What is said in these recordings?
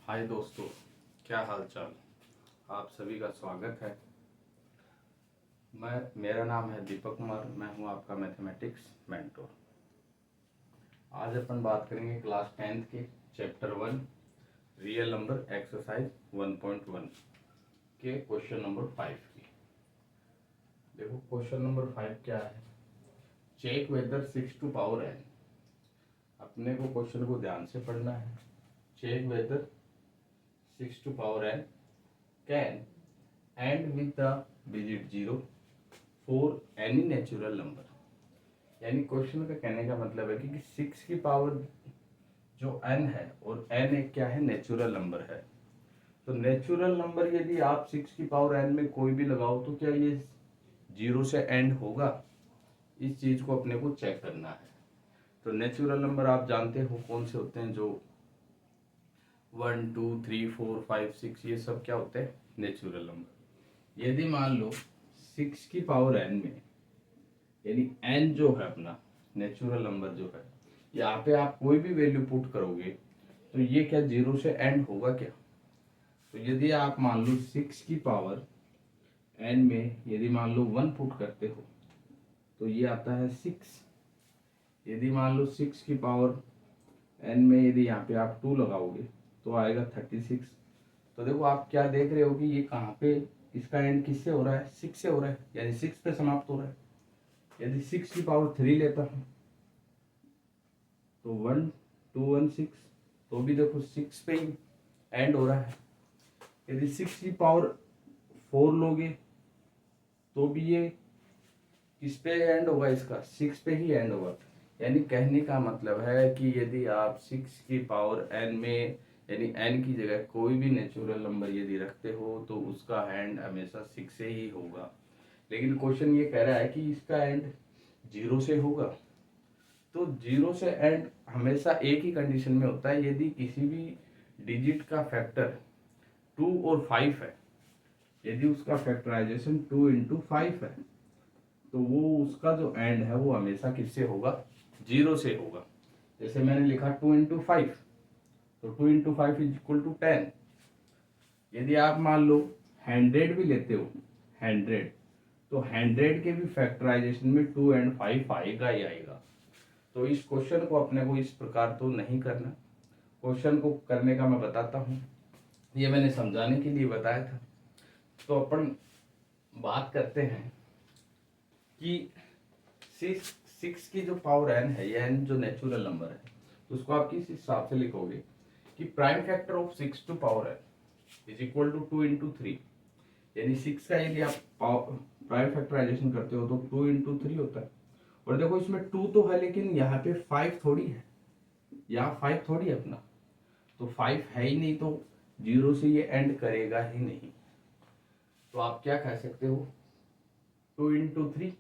हाय दोस्तों, क्या हाल चाल। आप सभी का स्वागत है। मेरा नाम है दीपक कुमार। मैं हूं आपका मैथमेटिक्स मेंटोर। आज अपन बात करेंगे क्लास 10th के चैप्टर 1 रियल नंबर एक्सरसाइज 1.1 के क्वेश्चन नंबर 5 की। देखो क्वेश्चन नंबर 5 क्या है। Check whether 6 to power n। अपने को क्वेश्चन को ध्यान से पढ़ना है। Check whether 6 to power n can end with the digit 0 for any natural number। यानी क्वेश्चन का कहने का मतलब है कि 6 की पावर जो n है और n एक क्या है, नेचुरल नंबर है। तो नेचुरल नंबर यदि आप 6 की पावर n में कोई भी लगाओ तो क्या ये 0 से एंड होगा? इस चीज को अपने को चेक करना है। तो नेचुरल नंबर आप जानते हो कौन से होते हैं, जो 1 2 3 4 5 6 ये सब क्या होते हैं, नेचुरल नंबर। यदि मान लो 6 की पावर n में, यानी n जो है अपना नेचुरल नंबर जो है, यहाँ पे आप कोई भी वैल्यू पुट करोगे तो ये क्या 0 से एंड होगा क्या? तो यदि आप मान लो 6 की पावर n में यदि मान लो 1 पुट करते हो तो ये आता है 6। यदि मान लो 6 की पावर n में यदि यहाँ पे आप 2 लगाओगे तो आएगा 36। तो देखो आप क्या देख रहे हो कि ये कहाँ पे इसका एंड किससे हो रहा है, 6 से हो रहा है, यानी 6 पे समाप्त हो रहा है। यदि 6 की पावर 3 लेता हूँ तो 1 2 1 6, तो भी देखो 6 पे ही एंड हो रहा है। यदि 6 की पावर 4 लोगे तो भी ये किस पे एंड होगा, इसका 6 पे ही एंड होगा। यानी कहने का मतलब है कि यदि आप 6 की पावर n में यानी n की जगह कोई भी नेचुरल नंबर यदि रखते हो तो उसका एंड हमेशा 6 से ही होगा। लेकिन क्वेश्चन ये कह रहा है कि इसका एंड 0 से होगा। तो 0 से एंड हमेशा एक ही कंडीशन में होता है, यदि किसी भी डिजिट का फैक्टर 2 और 5 है, यदि उसका फैक्टराइजेशन 2 इंटू 5 है तो वो उसका जो एंड है वो हमेशा किससे होगा, 0 से होगा। जैसे मैंने लिखा 2 इंटू 5, तो 2 इंटू 5 इज इक्वल टू 10। यदि आप मान लो 100 भी लेते हो, 100, तो 100 के भी फैक्टराइजेशन में 2 एंड 5 आएगा ही आएगा। तो इस क्वेश्चन को अपने को इस प्रकार तो नहीं करना। क्वेश्चन को करने का मैं बताता हूँ, ये मैंने समझाने के लिए बताया था। तो अपन बात करते हैं कि 6 की जो पावर n है, ये n जो नेचुरल नंबर है, तो उसको आप किस हिसाब से लिखोगे कि prime factor of 6 to power n is equal to 2 into 3। यानी 6 का यदि आप प्राइम फैक्टराइजेशन करते हो तो 2 इंटू 3 होता है। और देखो इसमें 2 तो है लेकिन यहाँ पे 5 थोड़ी है, यहाँ 5 थोड़ी है अपना, तो 5 है ही नहीं, तो 0 से ये एंड करेगा ही नहीं। तो आप क्या कह सकते हो, 2 इंटू 3,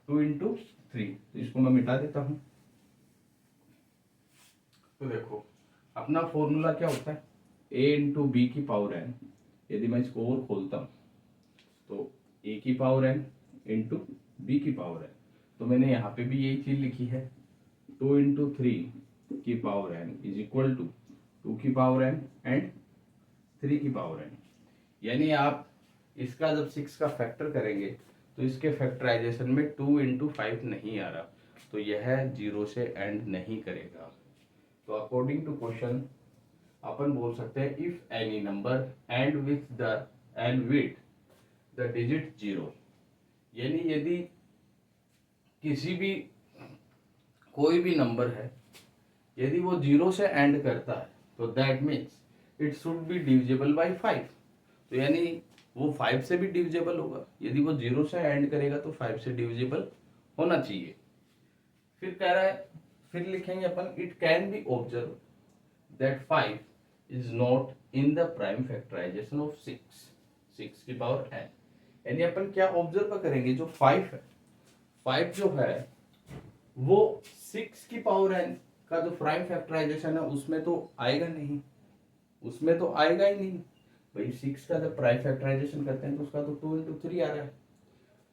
2 इंटू 3, तो इसको मैं मिटा देता हूं। तो देखो अपना फॉर्मूला क्या होता है, a इंटू बी की पावर n। यदि मैं इसको और खोलता हूं तो a की पावर n इंटू बी की पावर n, तो मैंने यहाँ पे भी यही चीज लिखी है, 2 इंटू 3 की power n is equal to 2 की पावर n एंड 3 की पावर n। यानी आप इसका जब 6 का फैक्टर करेंगे तो इसके फैक्टराइजेशन में 2 इंटू 5 नहीं आ रहा, तो यह 0 से एंड नहीं करेगा। तो अकॉर्डिंग टू क्वेश्चन अपन बोल सकते हैं, if any number and with the digit 0। यानी यदि किसी भी कोई भी नंबर है यदि वो 0 से एंड करता है तो that means it should be divisible by 5। तो यानी वो 5 से भी डिविजिबल होगा। यदि वो 0 से एंड करेगा तो 5 से डिविजिबल होना चाहिए। फिर कह रहा है, फिर लिखेंगे अपन, it can be observe that 5 is not in the prime factorization of 6 की पावर n। यानी अपन क्या ऑब्जर्व करेंगे, जो 5 है, 5 जो है वो 6 की पावर n का जो प्राइम फैक्टराइजेशन है उसमें तो आएगा नहीं, उसमें तो आएगा ही नहीं भाई। 6 का जब प्राइम फैक्टराइजेशन करते हैं तो उसका तो 2 इंटू 3 आ रहा है।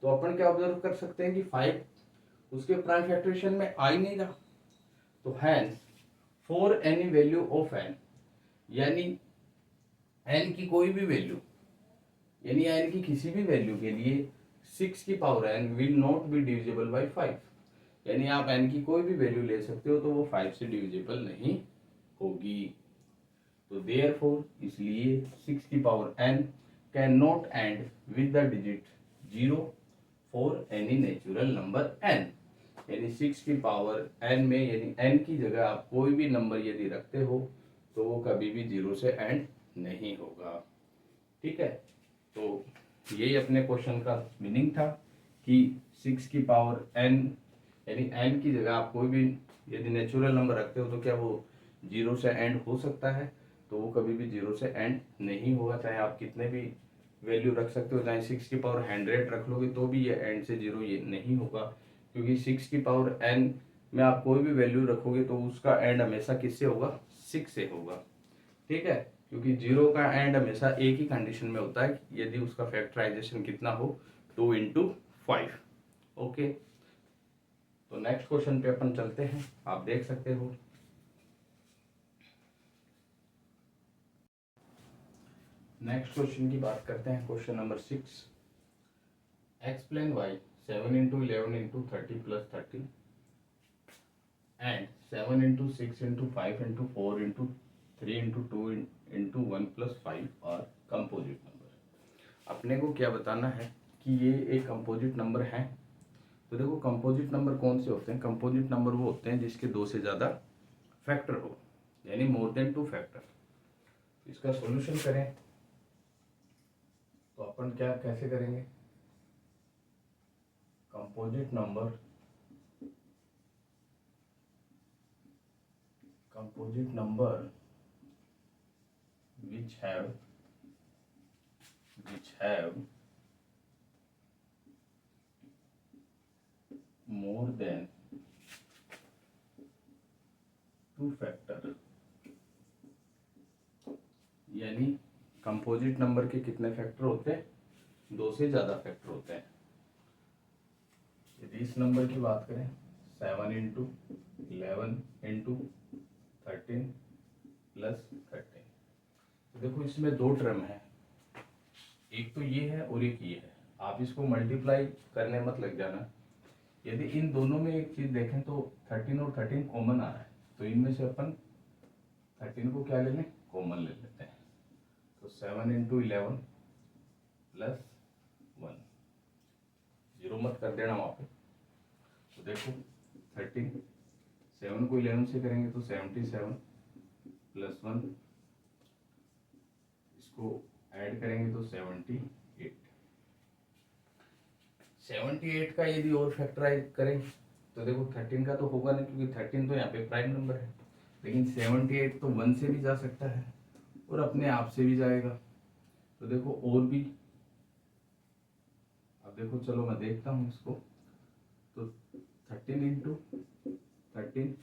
तो अपन क्या ऑब्जर्व कर सकते हैं कि 5 उसके प्राइम फैक्टराइजेशन में आ ही नहीं रहा। तो hence for any value of n, यानी n की कोई भी वैल्यू, यानी n की किसी भी वैल्यू के लिए 6 की power n will not be divisible by 5। यानी आप n की कोई भी वैल्यू ले सकते हो तो वो 5 से डिविजिबल नहीं होगी। तो देयरफॉर इसलिए 6 की power n can not and with the digit 0 for any natural number n। यानी 6 की पावर n में यानी n की जगह आप कोई भी नंबर यदि रखते हो तो वो कभी भी 0 से एंड नहीं होगा। ठीक है, तो यही अपने क्वेश्चन का मीनिंग था कि 6 की पावर n यानी n की जगह आप कोई भी यदि नेचुरल नंबर रखते हो तो क्या वो 0 से एंड हो सकता है, तो वो कभी भी 0 से एंड नहीं होगा। चाहे आप कितने भी वैल्यू रख सकते हो, चाहे 6 की पावर 100 रख लोगे तो भी ये एंड से 0 ये नहीं होगा, क्योंकि 6 की पावर n में आप कोई भी वैल्यू रखोगे तो उसका एंड हमेशा किससे होगा, 6 से होगा। ठीक है, क्योंकि 0 का एंड हमेशा एक ही कंडीशन में होता है, यदि उसका फैक्टराइजेशन कितना हो, 2 इंटू 5। ओके, तो नेक्स्ट क्वेश्चन पे अपन चलते हैं, आप देख सकते हो। नेक्स्ट क्वेश्चन की बात करते हैं, question number 6। Explain why 7 into 11 into 30 plus 30 and 7 into 6 into 5 into 4 into 3 into 2 into 1 plus 5 और कंपोजिट नंबर। अपने को क्या बताना है कि ये एक कंपोजिट नंबर है। तो देखो कंपोजिट नंबर कौन से होते हैं, कंपोजिट नंबर वो होते हैं जिसके 2 से ज़्यादा फैक्टर हो, यानी मोर देन 2 फैक्टर। इसका सॉल्यूशन करें तो अपन क्या कैसे करेंगे, composite number which have more than 2 factor. यानी कंपोजिट नंबर के कितने फैक्टर होते हैं, 2 से ज़्यादा फैक्टर होते हैं। यदि इस नंबर की बात करें 7 इंटू 11 इंटू 13 प्लस 13, तो देखो इसमें 2 टर्म है, एक तो ये है और एक ये है। आप इसको मल्टीप्लाई करने मत लग जाना। यदि इन दोनों में एक चीज देखें तो 13 और 13 कॉमन आ रहा है, तो इनमें से अपन 13 को क्या ले लें, कॉमन ले लेते हैं। तो 7 इंटू 11 प्लस 1, जीरो मत कर देना वहाँ पे। तो देखो 13, 7 को 11 से करेंगे तो 77 प्लस 1, इसको ऐड करेंगे तो 78। 78 का यदि और फैक्टराइज करें तो देखो 13 का तो होगा नहीं, क्योंकि 13 तो यहाँ पे प्राइम नंबर है, लेकिन 78 तो 1 से भी जा सकता है और अपने आप से भी जाएगा। तो देखो और भी, अब देखो चलो मैं देखता हूँ इसको। तो 13 इंटू 13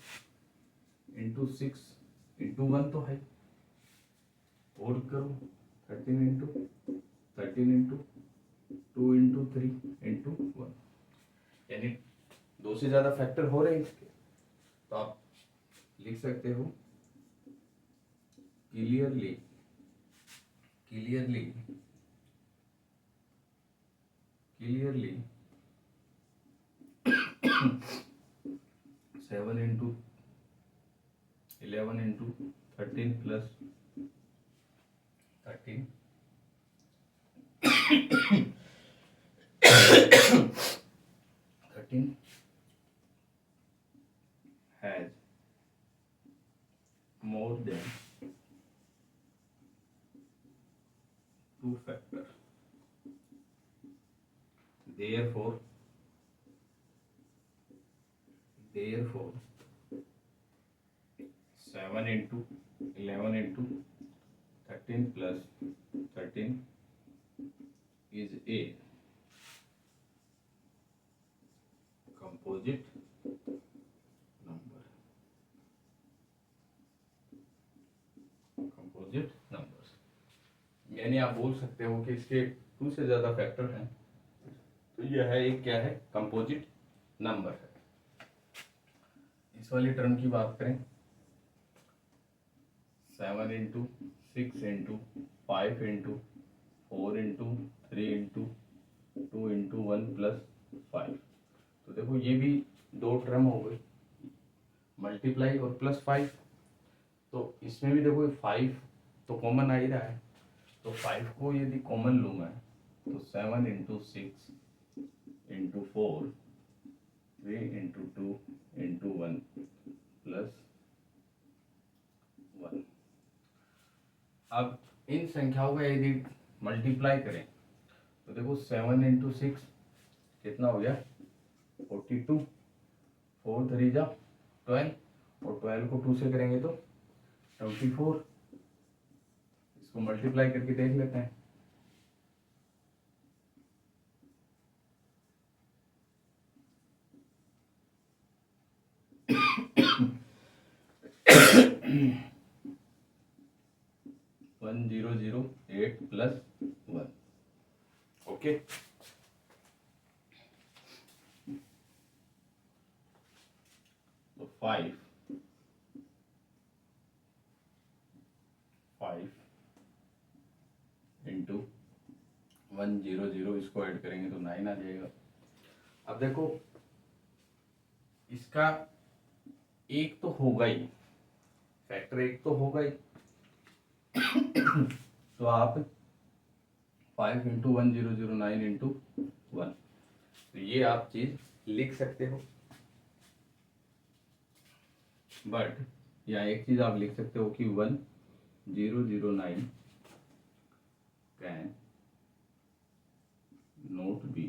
इंटू 6 इंटू 1 तो है, और करो 13 इंटू 13 इंटू 2 इंटू 3 इंटू 1, यानी 2 से ज़्यादा फैक्टर हो रहे हैं इसके। तो आप लिख सकते हो clearly 7 into 11 into 13 plus 13 13 has more than 2 factor, therefore 7 into 11 into 13 plus 13 is a composite number। यानी आप बोल सकते हो कि इसके 2 से ज़्यादा फैक्टर हैं, तो यह है एक क्या है, कंपोजिट नंबर है। इस वाली टर्म की बात करें 7 into 6 into 5 into 4 into 3 into 2 into 1 plus 5। तो देखो ये भी दो टर्म हो गई, मल्टीप्लाई और प्लस 5। तो इसमें भी देखो 5 तो कॉमन आ ही रहा है, तो 5 को यदि कॉमन लूँ मैं तो 7 into 6 into 4 3 into 2 into 1 plus 1। अब इन संख्याओं का यदि मल्टीप्लाई करें तो देखो 7 इंटू 6 कितना हो गया 42, 4 3 जा 12 और 12 को 2 से करेंगे तो 24। इसको मल्टीप्लाई करके देख लेते हैं। One zero zero 8 plus 1। Okay, तो 5 इंटू 100, इसको ऐड करेंगे तो 9 आ जाएगा। अब देखो इसका एक तो होगा ही, फैक्टर एक तो होगा ही। तो आप 5 इंटू 1009 इंटू 1, तो ये आप चीज लिख सकते हो। बट यहाँ एक चीज आप लिख सकते हो कि 1009 cannot be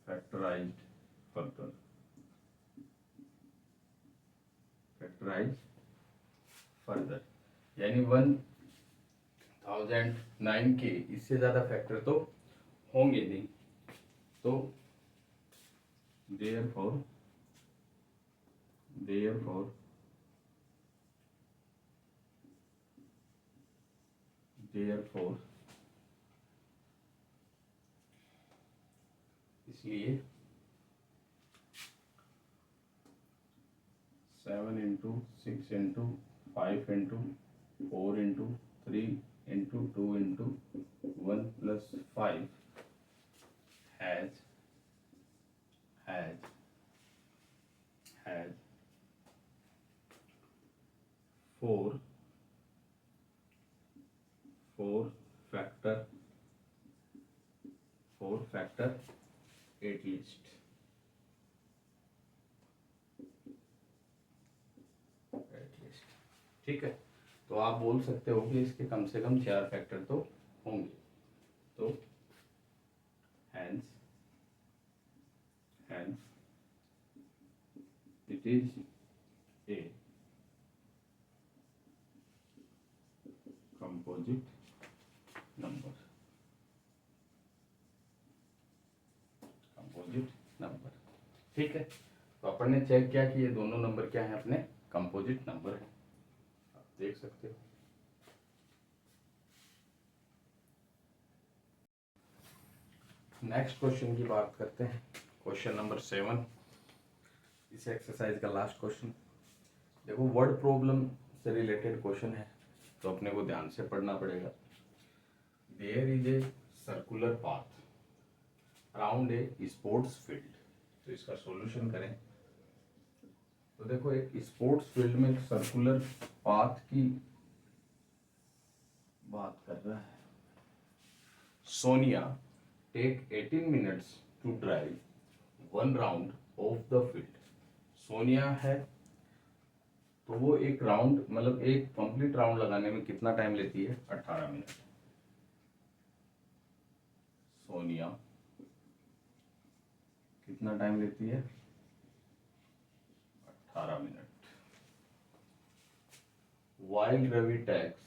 factorised further, यानी 1009 के इससे ज्यादा फैक्टर तो होंगे नहीं। तो therefore इसलिए 7 into 6 into 5 into 4 into 3 into 2 into 1 plus 5 has 4 factor at least। ठीक है, तो आप बोल सकते हो कि इसके कम से कम 4 फैक्टर तो होंगे। तो hence it is a composite number. ठीक है, तो अपन ने चेक किया कि ये दोनों नंबर क्या है, अपने कंपोजिट नंबर है, आप देख सकते हो। नेक्स्ट क्वेश्चन की बात करते हैं, क्वेश्चन नंबर 7, इस एक्सरसाइज का लास्ट क्वेश्चन। देखो वर्ड प्रॉब्लम से रिलेटेड क्वेश्चन है, तो अपने को ध्यान से पढ़ना पड़ेगा। There is a circular path around a sports field. तो इसका सॉल्यूशन करें तो देखो एक स्पोर्ट्स फील्ड में सर्कुलर पाथ की बात कर रहा है। Sonia take 18 minutes to drive 1 round of the field. Sonia है तो वो एक राउंड मतलब एक कंप्लीट राउंड लगाने में कितना टाइम लेती है, 18 मिनट। सोनिया कितना टाइम लेती है, 18 minute. While Ravi takes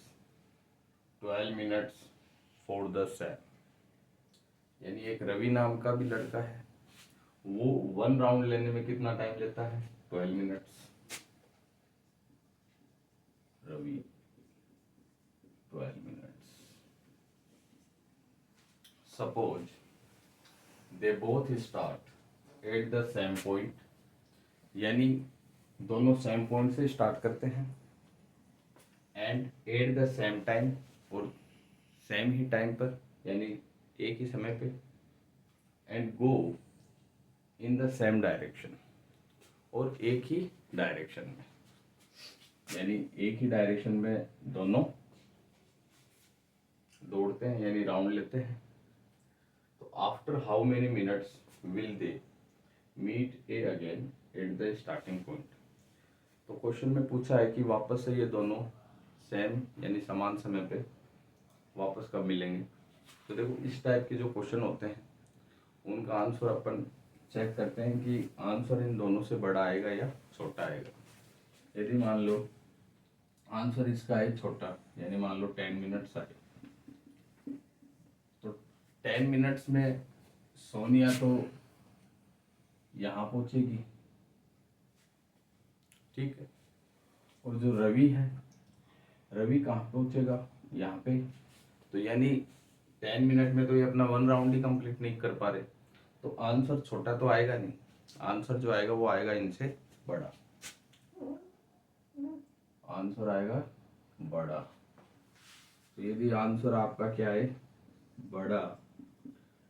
12 minutes for the same। यानी एक रवि नाम का भी लड़का है, वो 1 राउंड लेने में कितना टाइम लेता है, 12 minutes. Ravi 12 minutes. Suppose they both start at the same point, यानी दोनों सेम पॉइंट से स्टार्ट करते हैं and at the same time, और सेम ही टाइम पर यानी एक ही समय पे, and go in the same direction, और एक ही डायरेक्शन में, यानी एक ही डायरेक्शन में दोनों दौड़ते हैं यानी राउंड लेते हैं। तो after how many minutes will they meet a again at the starting point. तो क्वेश्चन में पूछा है कि वापस से ये दोनों सेम यानी समान समय पे वापस कब मिलेंगे। तो देखो इस टाइप के जो क्वेश्चन होते हैं उनका आंसर अपन चेक करते हैं कि आंसर इन दोनों से बड़ा आएगा या छोटा आएगा। यदि मान लो आंसर इसका है छोटा, यानी मान लो 10 मिनट्स आए, तो 10 मिनट्स में सोनिया तो यहाँ पहुंचेगी, ठीक है, और जो रवि है, रवि कहाँ पहुंचेगा, यहाँ पे। तो यानी 10 मिनट में तो ये अपना 1 राउंड ही कंप्लीट नहीं कर पा रहे, तो आंसर छोटा तो आएगा नहीं, आंसर जो आएगा वो आएगा इनसे बड़ा, आंसर आएगा बड़ा। तो यदि आंसर आपका क्या है, बड़ा,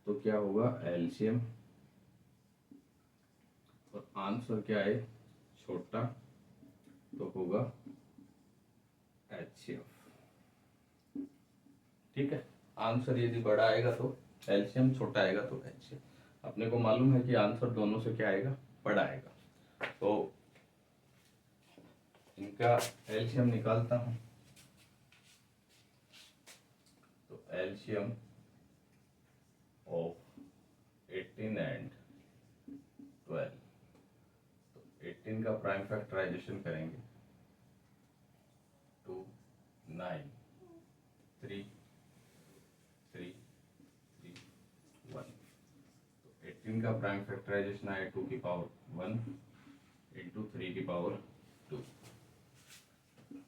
तो क्या होगा एलसीएम, और आंसर क्या है छोटा, तो होगा एचसीएफ। ठीक है, आंसर यदि बड़ा आएगा तो एलसीएम, छोटा आएगा तो एचसीएफ। अपने को मालूम है कि आंसर दोनों से क्या आएगा, बड़ा आएगा। तो इनका एलसीएम निकालता हूं। तो एलसीएम ऑफ 18 एंड 12, तो 18 का प्राइम फैक्टराइजेशन करेंगे 2 9 3 3 3 1। तो 18 का प्राइम फैक्टराइजेशन आया 2 की पावर 1 इंटू 3 की पावर 2।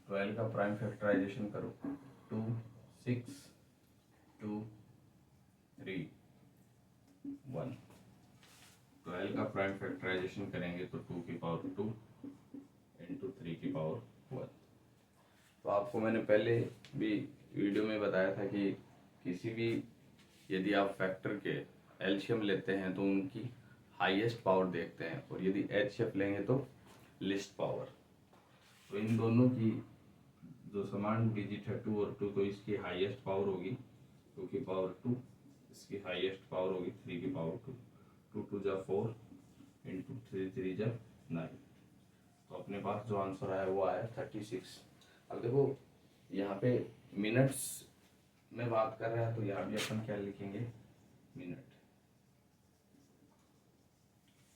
12 का प्राइम फैक्टराइजेशन करो 2 6 2 3 1। 12 का प्राइम फैक्टराइजेशन करेंगे तो 2 की पावर 2 इंटू 3 की पावर 1। तो आपको मैंने पहले भी वीडियो में बताया था कि किसी भी यदि आप फैक्टर के एलसीएम लेते हैं तो उनकी हाईएस्ट पावर देखते हैं, और यदि एचसीएफ लेंगे तो लिस्ट पावर। तो इन दोनों की जो समान डिजिट है 2 और 2, तो इसकी हाईएस्ट पावर होगी 2 की पावर 2, इसकी हाईएस्ट पावर होगी 3 की पावर 2। 2 2 जा 4 इंटू 3 3 जा 9। तो अपने पास जो आंसर आया वो आया 36। अब देखो यहाँ पे मिनट्स में बात कर रहे हैं, तो यहाँ भी अपन क्या लिखेंगे, मिनट।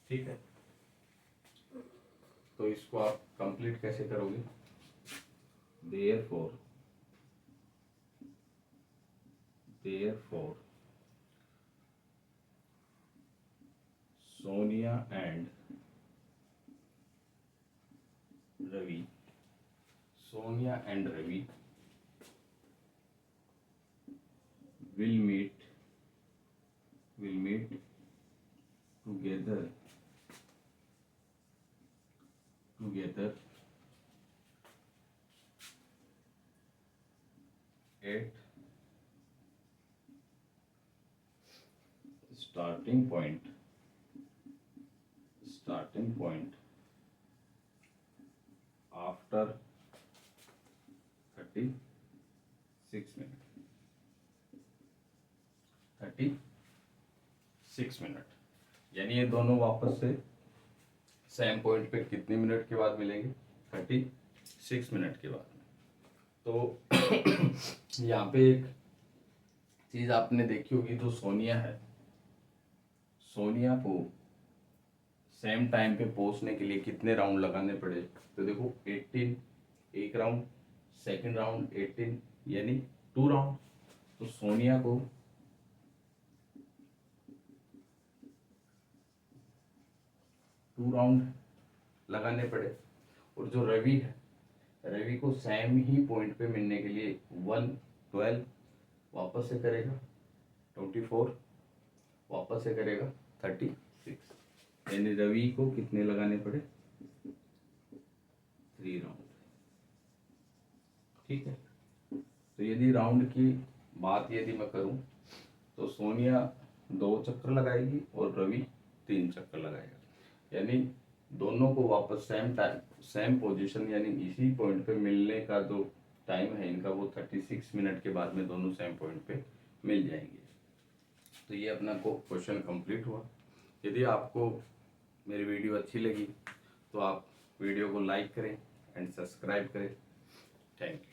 ठीक है, तो इसको आप कंप्लीट कैसे करोगे, therefore Sonia and Ravi will meet together at starting point after 36 minutes। 36 minute, यानी ये दोनों वापस से सेम पॉइंट पे कितने मिनट के बाद मिलेंगे, 36 मिनट के बाद। तो यहाँ पे एक चीज आपने देखी होगी, जो सोनिया है, सोनिया को सेम टाइम पे पहुंचने के लिए कितने राउंड लगाने पड़े। तो देखो 18 एक राउंड, सेकंड राउंड 18 यानी 2 राउंड। तो सोनिया को 2 राउंड लगाने पड़े, और जो रवि है, रवि को सेम ही पॉइंट पे मिलने के लिए 1 12 वापस से करेगा 24, वापस से करेगा 36, यानी रवि को कितने लगाने पड़े, पहली राउंड की बात यदि मैं करूं तो सोनिया 2 चक्कर लगाएगी और रवि 3 चक्कर लगाएगा, यानी दोनों को वापस सेम टाइम सेम पोजीशन यानी इसी पॉइंट पे मिलने का जो टाइम है इनका वो 36 मिनट के बाद में दोनों सेम पॉइंट पे मिल जाएंगे। तो ये अपना को क्वेश्चन कंप्लीट हुआ। यदि आपको मेरी वीडियो अच्छी लगी तो आप वीडियो को लाइक करें एंड सब्सक्राइब करें। Thank you.